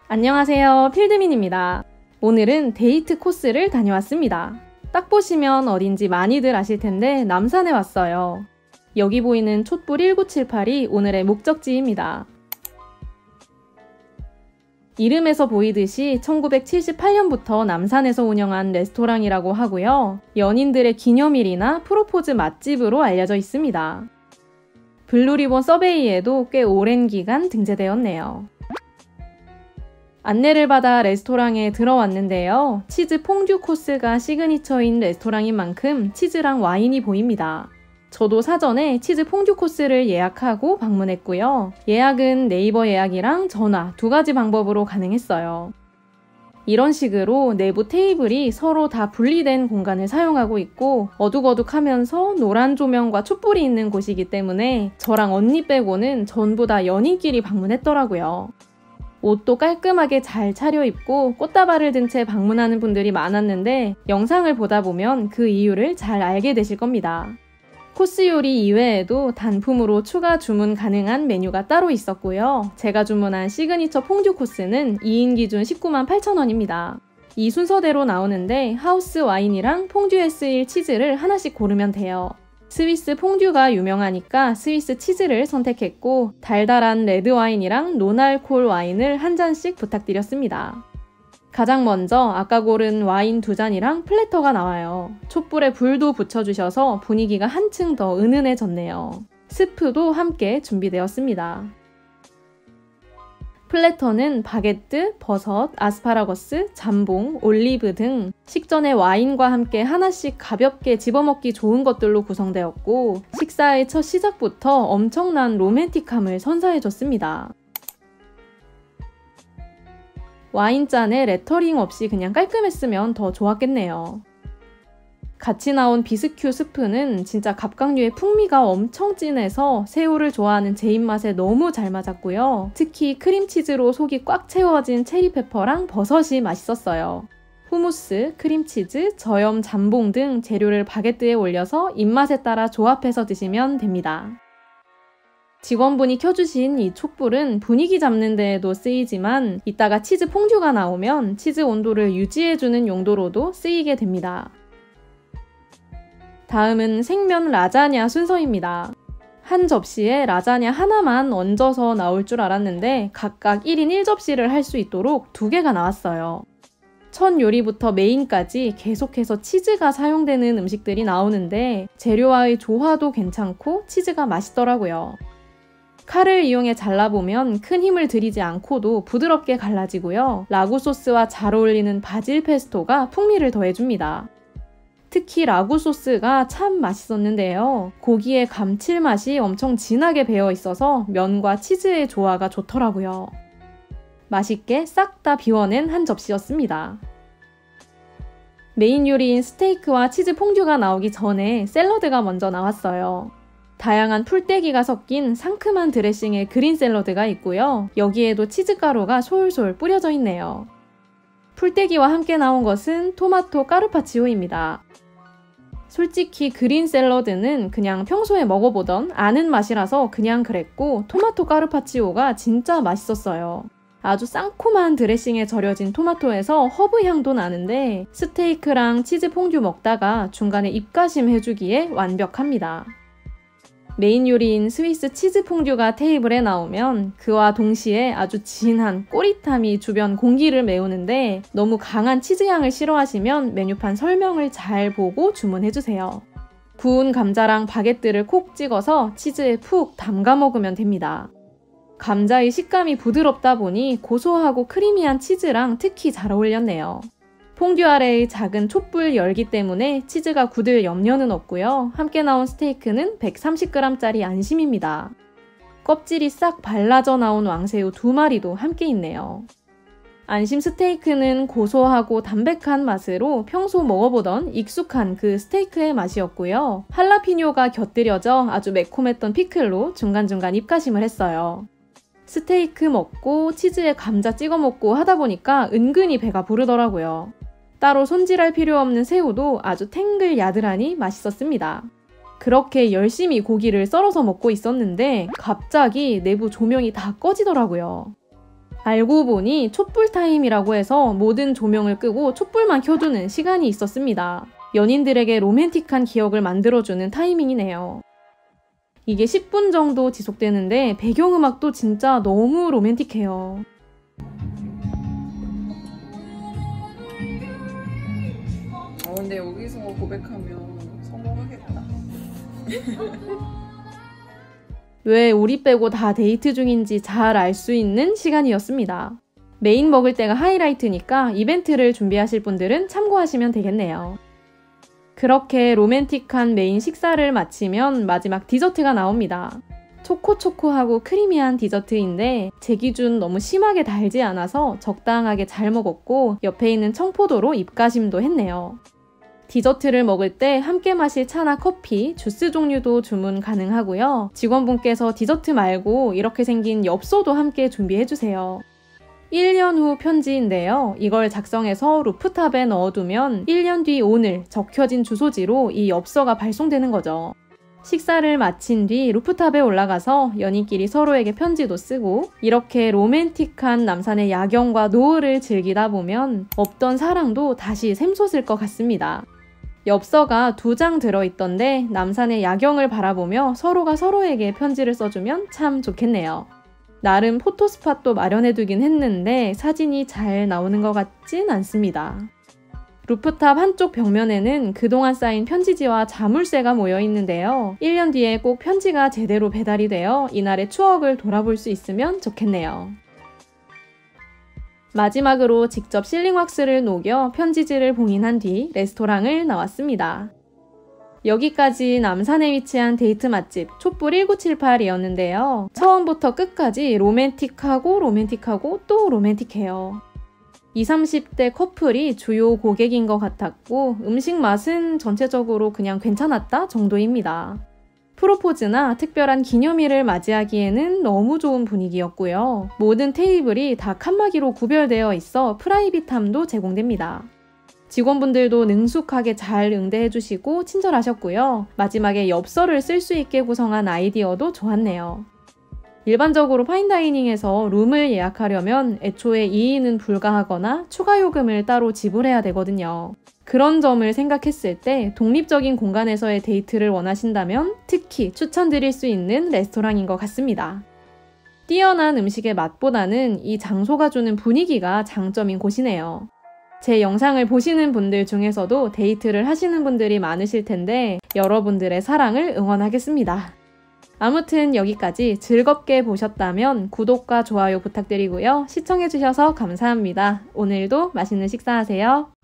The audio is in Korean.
안녕하세요, 필드민입니다. 오늘은 데이트 코스를 다녀왔습니다. 딱 보시면 어딘지 많이들 아실 텐데 남산에 왔어요. 여기 보이는 촛불 1978이 오늘의 목적지입니다. 이름에서 보이듯이 1978년부터 남산에서 운영한 레스토랑이라고 하고요. 연인들의 기념일이나 프로포즈 맛집으로 알려져 있습니다. 블루리본 서베이에도 꽤 오랜 기간 등재되었네요. 안내를 받아 레스토랑에 들어왔는데요. 치즈 퐁듀 코스가 시그니처인 레스토랑인 만큼 치즈랑 와인이 보입니다. 저도 사전에 치즈 퐁듀 코스를 예약하고 방문했고요. 예약은 네이버 예약이랑 전화 두 가지 방법으로 가능했어요. 이런 식으로 내부 테이블이 서로 다 분리된 공간을 사용하고 있고 어둑어둑하면서 노란 조명과 촛불이 있는 곳이기 때문에 저랑 언니 빼고는 전부 다 연인끼리 방문했더라고요. 옷도 깔끔하게 잘 차려입고 꽃다발을 든 채 방문하는 분들이 많았는데 영상을 보다 보면 그 이유를 잘 알게 되실 겁니다. 코스 요리 이외에도 단품으로 추가 주문 가능한 메뉴가 따로 있었고요. 제가 주문한 시그니처 퐁듀 코스는 2인 기준 198,000원입니다. 이 순서대로 나오는데 하우스 와인이랑 퐁듀 S1 치즈를 하나씩 고르면 돼요. 스위스 퐁듀가 유명하니까 스위스 치즈를 선택했고 달달한 레드 와인이랑 노알콜 와인을 한 잔씩 부탁드렸습니다. 가장 먼저 아까 고른 와인 2잔이랑 플래터가 나와요. 촛불에 불도 붙여주셔서 분위기가 한층 더 은은해졌네요. 스프도 함께 준비되었습니다. 플래터는 바게트, 버섯, 아스파라거스, 잠봉, 올리브 등 식전에 와인과 함께 하나씩 가볍게 집어먹기 좋은 것들로 구성되었고 식사의 첫 시작부터 엄청난 로맨틱함을 선사해줬습니다. 와인잔에 레터링 없이 그냥 깔끔했으면 더 좋았겠네요. 같이 나온 비스큐 스프는 진짜 갑각류의 풍미가 엄청 진해서 새우를 좋아하는 제 입맛에 너무 잘 맞았고요. 특히 크림치즈로 속이 꽉 채워진 체리페퍼랑 버섯이 맛있었어요. 후무스, 크림치즈, 저염 잠봉 등 재료를 바게트에 올려서 입맛에 따라 조합해서 드시면 됩니다. 직원분이 켜주신 이 촛불은 분위기 잡는 데에도 쓰이지만 이따가 치즈 퐁듀가 나오면 치즈 온도를 유지해주는 용도로도 쓰이게 됩니다. 다음은 생면 라자냐 순서입니다. 한 접시에 라자냐 하나만 얹어서 나올 줄 알았는데 각각 1인 1접시를 할 수 있도록 2개가 나왔어요. 첫 요리부터 메인까지 계속해서 치즈가 사용되는 음식들이 나오는데 재료와의 조화도 괜찮고 치즈가 맛있더라고요. 칼을 이용해 잘라보면 큰 힘을 들이지 않고도 부드럽게 갈라지고요. 라구 소스와 잘 어울리는 바질 페스토가 풍미를 더해줍니다. 특히 라구 소스가 참 맛있었는데요. 고기의 감칠맛이 엄청 진하게 배어 있어서 면과 치즈의 조화가 좋더라고요. 맛있게 싹 다 비워낸 한 접시였습니다. 메인 요리인 스테이크와 치즈 퐁듀가 나오기 전에 샐러드가 먼저 나왔어요. 다양한 풀떼기가 섞인 상큼한 드레싱의 그린 샐러드가 있고요. 여기에도 치즈가루가 솔솔 뿌려져 있네요. 풀떼기와 함께 나온 것은 토마토 까르파치오입니다. 솔직히 그린 샐러드는 그냥 평소에 먹어보던 아는 맛이라서 그냥 그랬고 토마토 까르파치오가 진짜 맛있었어요. 아주 상콤한 드레싱에 절여진 토마토에서 허브 향도 나는데 스테이크랑 치즈 퐁듀 먹다가 중간에 입가심 해주기에 완벽합니다. 메인 요리인 스위스 치즈 퐁듀가 테이블에 나오면 그와 동시에 아주 진한 꼬릿함이 주변 공기를 메우는데 너무 강한 치즈향을 싫어하시면 메뉴판 설명을 잘 보고 주문해주세요. 구운 감자랑 바게트를 콕 찍어서 치즈에 푹 담가 먹으면 됩니다. 감자의 식감이 부드럽다 보니 고소하고 크리미한 치즈랑 특히 잘 어울렸네요. 퐁듀 아래의 작은 촛불 열기 때문에 치즈가 굳을 염려는 없고요. 함께 나온 스테이크는 130g짜리 안심입니다. 껍질이 싹 발라져 나온 왕새우 2마리도 함께 있네요. 안심 스테이크는 고소하고 담백한 맛으로 평소 먹어보던 익숙한 그 스테이크의 맛이었고요. 할라피뇨가 곁들여져 아주 매콤했던 피클로 중간중간 입가심을 했어요. 스테이크 먹고 치즈에 감자 찍어 먹고 하다 보니까 은근히 배가 부르더라고요. 따로 손질할 필요 없는 새우도 아주 탱글 야들하니 맛있었습니다. 그렇게 열심히 고기를 썰어서 먹고 있었는데 갑자기 내부 조명이 다 꺼지더라고요. 알고 보니 촛불 타임이라고 해서 모든 조명을 끄고 촛불만 켜두는 시간이 있었습니다. 연인들에게 로맨틱한 기억을 만들어주는 타이밍이네요. 이게 10분 정도 지속되는데 배경음악도 진짜 너무 로맨틱해요. 근데 여기서 고백하면 성공하겠다. 왜 우리 빼고 다 데이트 중인지 잘 알 수 있는 시간이었습니다. 메인 먹을 때가 하이라이트니까 이벤트를 준비하실 분들은 참고하시면 되겠네요. 그렇게 로맨틱한 메인 식사를 마치면 마지막 디저트가 나옵니다. 초코초코하고 크리미한 디저트인데 제 기준 너무 심하게 달지 않아서 적당하게 잘 먹었고 옆에 있는 청포도로 입가심도 했네요. 디저트를 먹을 때 함께 마실 차나 커피, 주스 종류도 주문 가능하고요. 직원분께서 디저트 말고 이렇게 생긴 엽서도 함께 준비해주세요. 1년 후 편지인데요. 이걸 작성해서 루프탑에 넣어두면 1년 뒤 오늘 적혀진 주소지로 이 엽서가 발송되는 거죠. 식사를 마친 뒤 루프탑에 올라가서 연인끼리 서로에게 편지도 쓰고 이렇게 로맨틱한 남산의 야경과 노을을 즐기다 보면 없던 사랑도 다시 샘솟을 것 같습니다. 엽서가 2장 들어있던데 남산의 야경을 바라보며 서로가 서로에게 편지를 써주면 참 좋겠네요. 나름 포토스팟도 마련해두긴 했는데 사진이 잘 나오는 것 같진 않습니다. 루프탑 한쪽 벽면에는 그동안 쌓인 편지지와 자물쇠가 모여 있는데요. 1년 뒤에 꼭 편지가 제대로 배달이 되어 이날의 추억을 돌아볼 수 있으면 좋겠네요. 마지막으로 직접 실링왁스를 녹여 편지지를 봉인한 뒤 레스토랑을 나왔습니다. 여기까지 남산에 위치한 데이트 맛집 촛불 1978이었는데요. 처음부터 끝까지 로맨틱하고 또 로맨틱해요. 20, 30대 커플이 주요 고객인 것 같았고 음식 맛은 전체적으로 그냥 괜찮았다 정도입니다. 프로포즈나 특별한 기념일을 맞이하기에는 너무 좋은 분위기였고요. 모든 테이블이 다 칸막이로 구별되어 있어 프라이빗함도 제공됩니다. 직원분들도 능숙하게 잘 응대해주시고 친절하셨고요. 마지막에 엽서를 쓸 수 있게 구성한 아이디어도 좋았네요. 일반적으로 파인다이닝에서 룸을 예약하려면 애초에 2인은 불가하거나 추가 요금을 따로 지불해야 되거든요. 그런 점을 생각했을 때 독립적인 공간에서의 데이트를 원하신다면 특히 추천드릴 수 있는 레스토랑인 것 같습니다. 뛰어난 음식의 맛보다는 이 장소가 주는 분위기가 장점인 곳이네요. 제 영상을 보시는 분들 중에서도 데이트를 하시는 분들이 많으실 텐데 여러분들의 사랑을 응원하겠습니다. 아무튼 여기까지 즐겁게 보셨다면 구독과 좋아요 부탁드리고요. 시청해주셔서 감사합니다. 오늘도 맛있는 식사하세요.